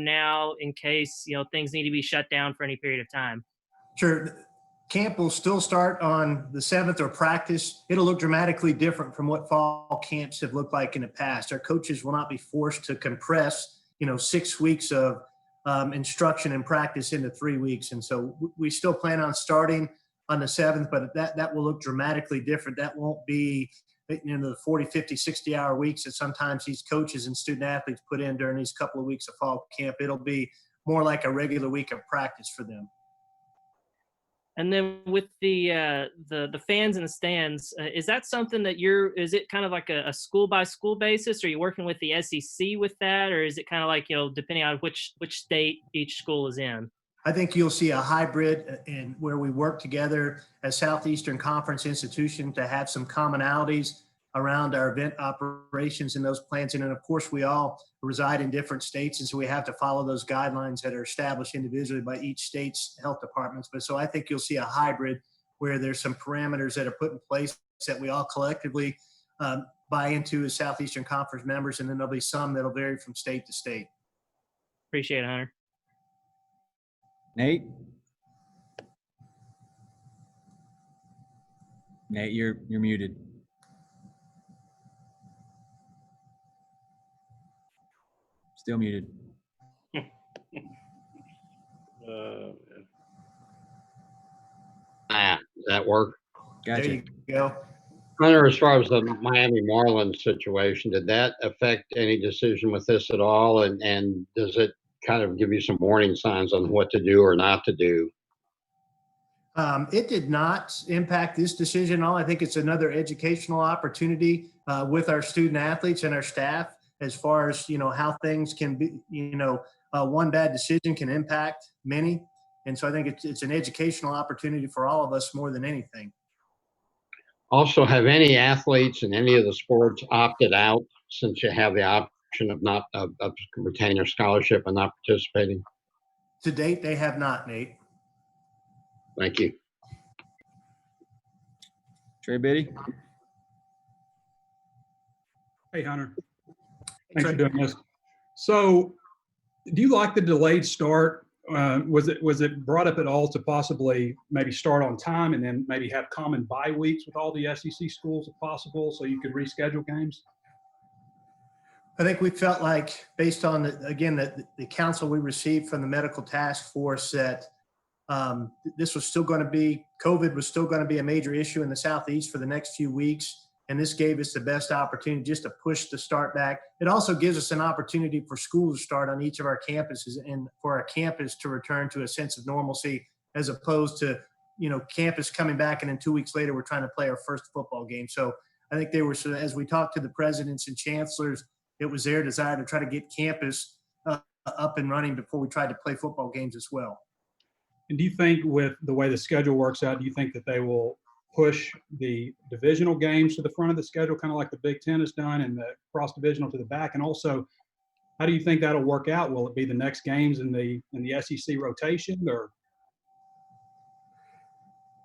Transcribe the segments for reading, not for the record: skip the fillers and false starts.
now in case, things need to be shut down for any period of time? Sure. Camp will still start on the 7th, or practice. It'll look dramatically different from what fall camps have looked like in the past. Our coaches will not be forced to compress, 6 weeks of instruction and practice into 3 weeks. And so we still plan on starting on the 7th, but that will look dramatically different. That won't be, the 40, 50, 60-hour weeks that sometimes these coaches and student athletes put in during these couple of weeks of fall camp. It'll be more like a regular week of practice for them. And then with the fans in the stands, is that something that is it kind of like a school by school basis? Are you working with the SEC with that, or is it kind of like, depending on which state each school is in? I think you'll see a hybrid in where we work together as Southeastern Conference institution to have some commonalities around our event operations and those plans. And then, of course, we all reside in different states, and so we have to follow those guidelines that are established individually by each state's health departments. But so I think you'll see a hybrid where there's some parameters that are put in place that we all collectively buy into as Southeastern Conference members, and then there'll be some that'll vary from state to state. Appreciate it, Hunter. Nate, you're muted. Still muted. Does that work? Gotcha. There you go. Hunter, as far as the Miami Marlins situation, did that affect any decision with this at all? And does it kind of give you some warning signs on what to do or not to do? It did not impact this decision at all. I think it's another educational opportunity with our student athletes and our staff as far as, how things can be, one bad decision can impact many. And so I think it's an educational opportunity for all of us more than anything. Also, have any athletes in any of the sports opted out since you have the option of retaining their scholarship and not participating? To date, they have not, Nate. Thank you. Trey Biddy. Hey, Hunter. Thanks for doing this. So, do you like the delayed start? Was it brought up at all to possibly maybe start on time and then maybe have common bye weeks with all the SEC schools if possible, so you could reschedule games? I think we felt like, based on the counsel we received from the medical task force, that this was still going to be, COVID was still going to be a major issue in the Southeast for the next few weeks. And this gave us the best opportunity just to push the start back. It also gives us an opportunity for schools to start on each of our campuses and for our campus to return to a sense of normalcy, as opposed to, campus coming back and then 2 weeks later, we're trying to play our first football game. So I think they were, as we talked to the presidents and chancellors, it was their desire to try to get campus up and running before we tried to play football games as well. And do you think, with the way the schedule works out, do you think that they will push the divisional games to the front of the schedule, kind of like the Big Ten has done, and the cross-divisional to the back? And also, how do you think that'll work out? Will it be the next games in the SEC rotation, or?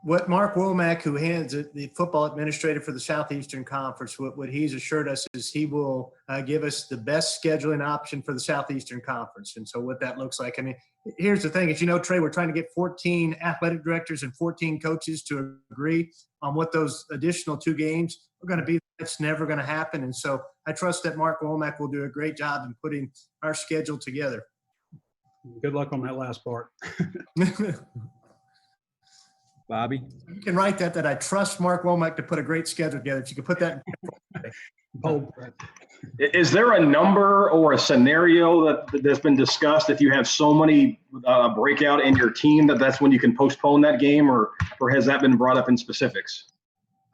What Mark Womack, who hands the football administrator for the Southeastern Conference, what he's assured us is he will give us the best scheduling option for the Southeastern Conference. And so what that looks like, I mean, here's the thing, as you know, Trey, we're trying to get 14 athletic directors and 14 coaches to agree on what those additional 2 games are going to be. That's never going to happen. And so I trust that Mark Womack will do a great job in putting our schedule together. Good luck on that last part. Bobby. You can write that I trust Mark Womack to put a great schedule together. If you could put that in. Bold. Is there a number or a scenario that's been discussed if you have so many breakout in your team that's when you can postpone that game, or has that been brought up in specifics?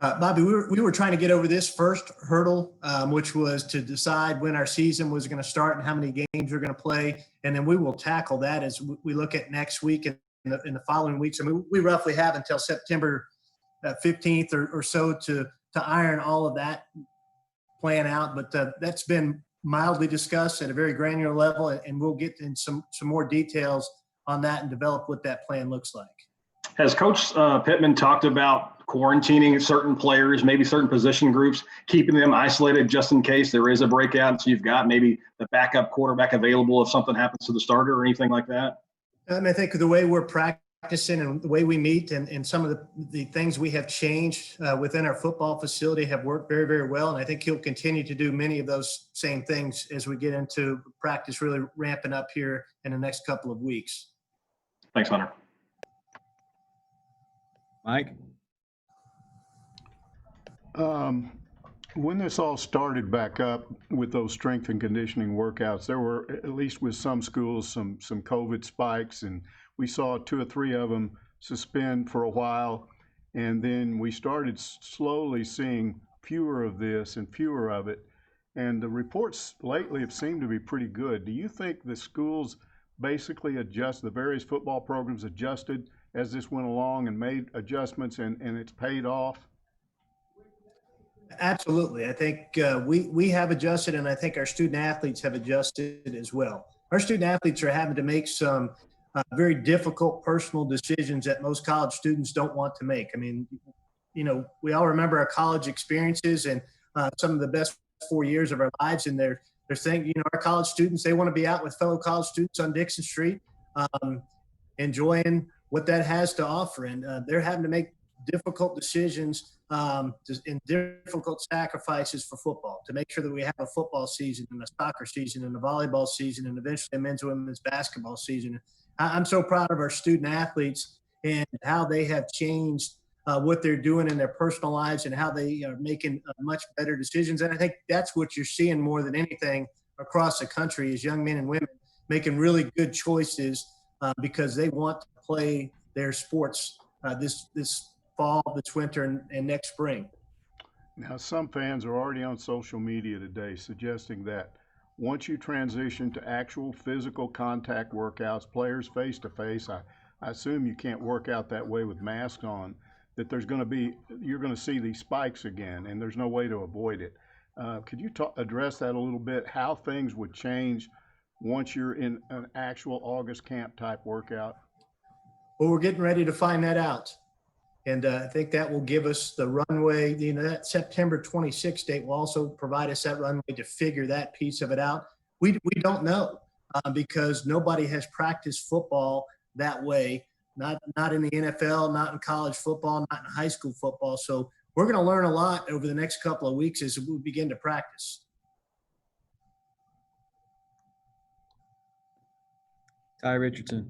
Bobby, we were trying to get over this first hurdle, which was to decide when our season was going to start and how many games we're going to play. And then we will tackle that as we look at next week and in the following weeks. I mean, we roughly have until September 15th or so to iron all of that plan out. But that's been mildly discussed at a very granular level, and we'll get in some more details on that and develop what that plan looks like. Has Coach Pittman talked about quarantining certain players, maybe certain position groups, keeping them isolated just in case there is a breakout? So you've got maybe the backup quarterback available if something happens to the starter or anything like that? I think the way we're practicing and the way we meet and some of the things we have changed within our football facility have worked very, very well. And I think he'll continue to do many of those same things as we get into practice really ramping up here in the next couple of weeks. Thanks, Hunter. Mike? When this all started back up with those strength and conditioning workouts, there were, at least with some schools, some COVID spikes, and we saw 2 or 3 of them suspend for a while. And then we started slowly seeing fewer of this and fewer of it. And the reports lately have seemed to be pretty good. Do you think the schools basically the various football programs adjusted as this went along and made adjustments and it's paid off? Absolutely. I think we have adjusted, and I think our student athletes have adjusted as well. Our student athletes are having to make some very difficult personal decisions that most college students don't want to make. I mean, you know, we all remember our college experiences and some of the best 4 years of our lives, and they're saying, you know, our college students, they want to be out with fellow college students on Dixon Street, enjoying what that has to offer. And they're having to make difficult decisions and difficult sacrifices for football to make sure that we have a football season and a soccer season and a volleyball season and eventually a men's and women's basketball season. I'm so proud of our student athletes and how they have changed what they're doing in their personal lives and how they are making much better decisions. And I think that's what you're seeing more than anything across the country is young men and women making really good choices because they want to play their sports this fall, this winter, and next spring. Now, some fans are already on social media today suggesting that once you transition to actual physical contact workouts, players face to face, I assume you can't work out that way with masks on, that you're going to see these spikes again, and there's no way to avoid it. Could you address that a little bit, how things would change once you're in an actual August camp type workout? Well, we're getting ready to find that out. And I think that will give us the runway. You know, that September 26th date will also provide us that runway to figure that piece of it out. We don't know because nobody has practiced football that way, not in the NFL, not in college football, not in high school football. So we're going to learn a lot over the next couple of weeks as we begin to practice. Ty Richardson.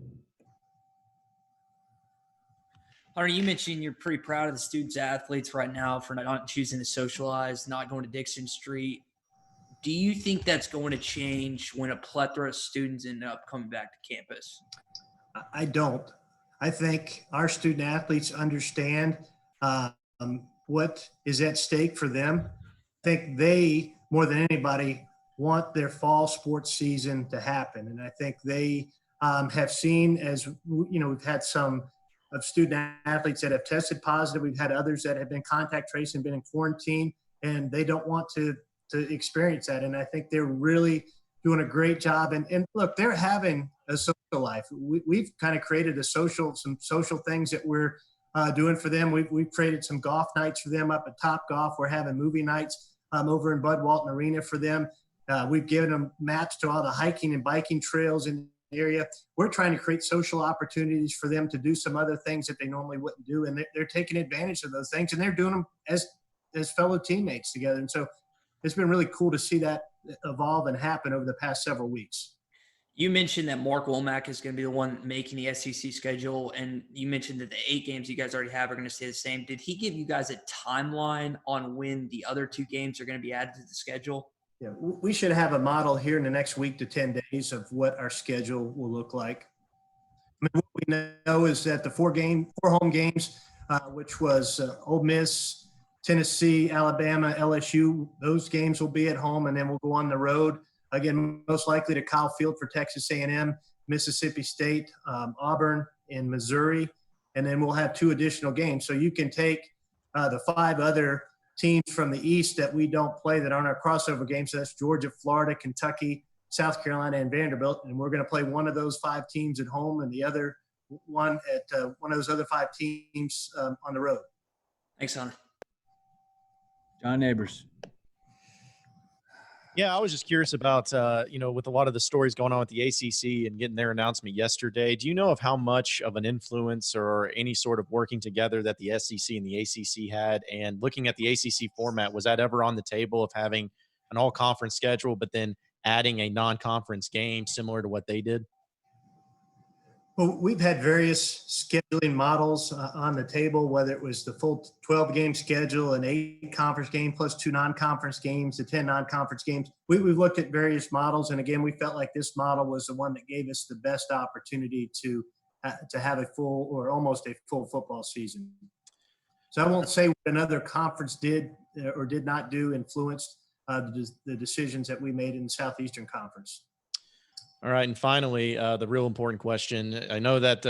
Hunter, you mentioned you're pretty proud of the students athletes right now for not choosing to socialize, not going to Dixon Street. Do you think that's going to change when a plethora of students end up coming back to campus? I don't. I think our student athletes understand what is at stake for them. I think they, more than anybody, want their fall sports season to happen. And I think they have seen, as you know, we've had some of student athletes that have tested positive. We've had others that have been contact traced and been in quarantine, and they don't want to experience that. And I think they're really doing a great job. And look, they're having a social life. We've kind of created some social things that we're doing for them. We've created some golf nights for them up at Top Golf. We're having movie nights over in Bud Walton Arena for them. We've given them maps to all the hiking and biking trails in area. We're trying to create social opportunities for them to do some other things that they normally wouldn't do. And they're taking advantage of those things, and they're doing them as fellow teammates together. And so it's been really cool to see that evolve and happen over the past several weeks. You mentioned that Mark Womack is going to be the one making the SEC schedule, and you mentioned that the 8 games you guys already have are going to stay the same. Did he give you guys a timeline on when the other 2 games are going to be added to the schedule? Yeah, we should have a model here in the next week to 10 days of what our schedule will look like. I mean, what we know is that the 4 home games, which was Ole Miss, Tennessee, Alabama, LSU, those games will be at home, and then we'll go on the road. Again, most likely to Kyle Field for Texas A&M, Mississippi State, Auburn, and Missouri, and then we'll have 2 additional games. So you can take the 5 other teams from the East that we don't play that aren't our crossover games. So that's Georgia, Florida, Kentucky, South Carolina, and Vanderbilt. And we're going to play one of those 5 teams at home and the other one at one of those other 5 teams on the road. Thanks, Hunter. John Neighbors. Yeah, I was just curious about, with a lot of the stories going on with the ACC and getting their announcement yesterday, do you know of how much of an influence or any sort of working together that the SEC and the ACC had? And looking at the ACC format, was that ever on the table of having an all-conference schedule, but then adding a non-conference game similar to what they did? Well, we've had various scheduling models on the table, whether it was the full 12-game schedule, an 8-conference game plus 2 non-conference games, the 10 non-conference games. We've looked at various models, and again, we felt like this model was the one that gave us the best opportunity to have a full or almost a full football season. So I won't say what another conference did or did not do influenced the decisions that we made in the Southeastern Conference. All right, and finally, the real important question. I know that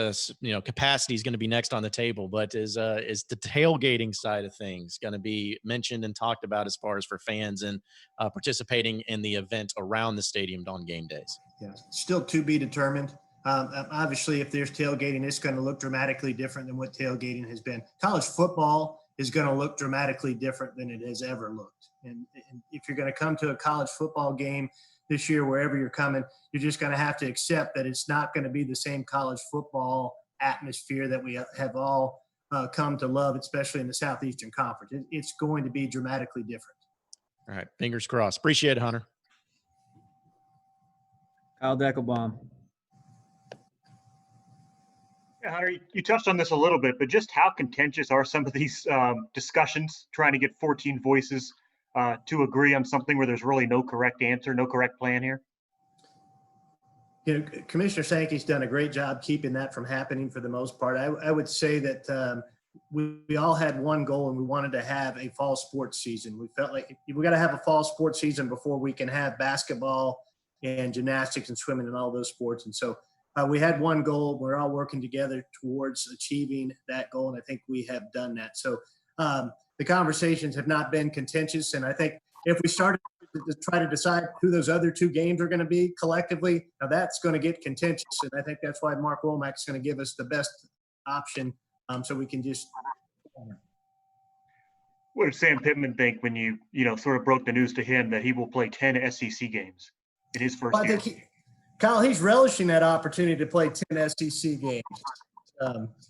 capacity is going to be next on the table, but is the tailgating side of things going to be mentioned and talked about as far as for fans and participating in the event around the stadium on game days? Yeah, still to be determined. Obviously, if there's tailgating, it's going to look dramatically different than what tailgating has been. College football is going to look dramatically different than it has ever looked. And if you're going to come to a college football game this year, wherever you're coming, you're just going to have to accept that it's not going to be the same college football atmosphere that we have all come to love, especially in the Southeastern Conference. It's going to be dramatically different. All right, fingers crossed. Appreciate it, Hunter. Kyle Deckelbaum. Yeah, Hunter, you touched on this a little bit, but just how contentious are some of these discussions trying to get 14 voices to agree on something where there's really no correct answer, no correct plan here? Commissioner Sankey's done a great job keeping that from happening for the most part. I would say that we all had one goal, and we wanted to have a fall sports season. We felt like we got to have a fall sports season before we can have basketball and gymnastics and swimming and all those sports. And so we had one goal. We're all working together towards achieving that goal, and I think we have done that. So the conversations have not been contentious, and I think if we started to try to decide who those other 2 games are going to be collectively, now that's going to get contentious, and I think that's why Mark Womack is going to give us the best option, so we can just. What did Sam Pittman think when you sort of broke the news to him that he will play 10 SEC games in his first year? I think Kyle, he's relishing that opportunity to play 10 SEC games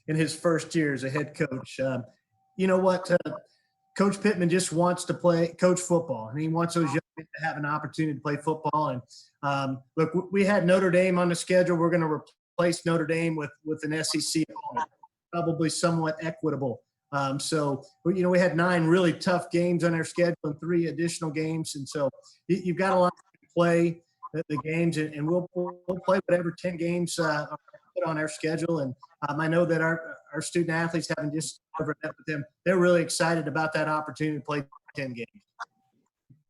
in his first year as a head coach. You know what? Coach Pittman just wants to coach football, and he wants those young men to have an opportunity to play football. And look, we had Notre Dame on the schedule. We're going to replace Notre Dame with an SEC opponent, probably somewhat equitable. So we had 9 really tough games on our schedule and 3 additional games, and so you've got a lot to play the games, and we'll play whatever 10 games are put on our schedule. And I know that our student athletes, having just covered that with them, they're really excited about that opportunity to play 10 games.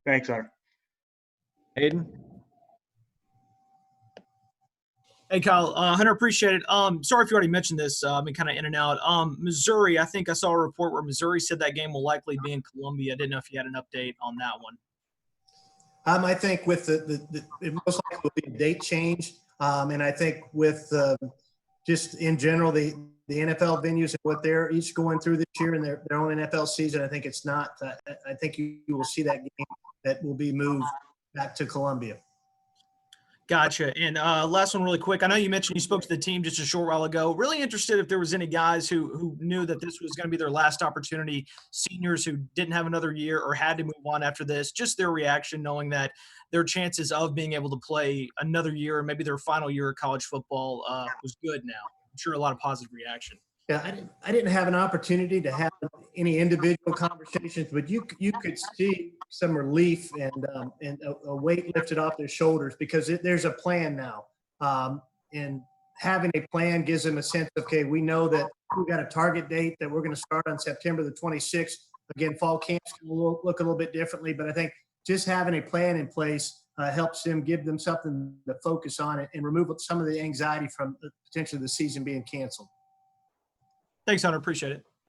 Thanks, Hunter. Hayden. Hey, Kyle. Hunter, appreciate it. Sorry if you already mentioned this. I've been kind of in and out. Missouri, I think I saw a report where Missouri said that game will likely be in Columbia. I didn't know if you had an update on that one. I think with it most likely will be a date change. And I think with just in general, the NFL venues and what they're each going through this year in their own NFL season, I think it's not I think you will see that game that will be moved back to Columbia. Gotcha. And last one really quick. I know you mentioned you spoke to the team just a short while ago. Really interested if there was any guys who knew that this was going to be their last opportunity, seniors who didn't have another year or had to move on after this, just their reaction knowing that their chances of being able to play another year, maybe their final year of college football was good now. I'm sure a lot of positive reaction. Yeah, I didn't have an opportunity to have any individual conversations, but you could see some relief and a weight lifted off their shoulders because there's a plan now. And having a plan gives them a sense of, okay, we know that we got a target date that we're going to start on September the 26th. Again, fall camps can look a little bit differently, but I think just having a plan in place helps them, give them something to focus on and remove some of the anxiety from potentially the season being canceled. Thanks, Hunter. Appreciate it.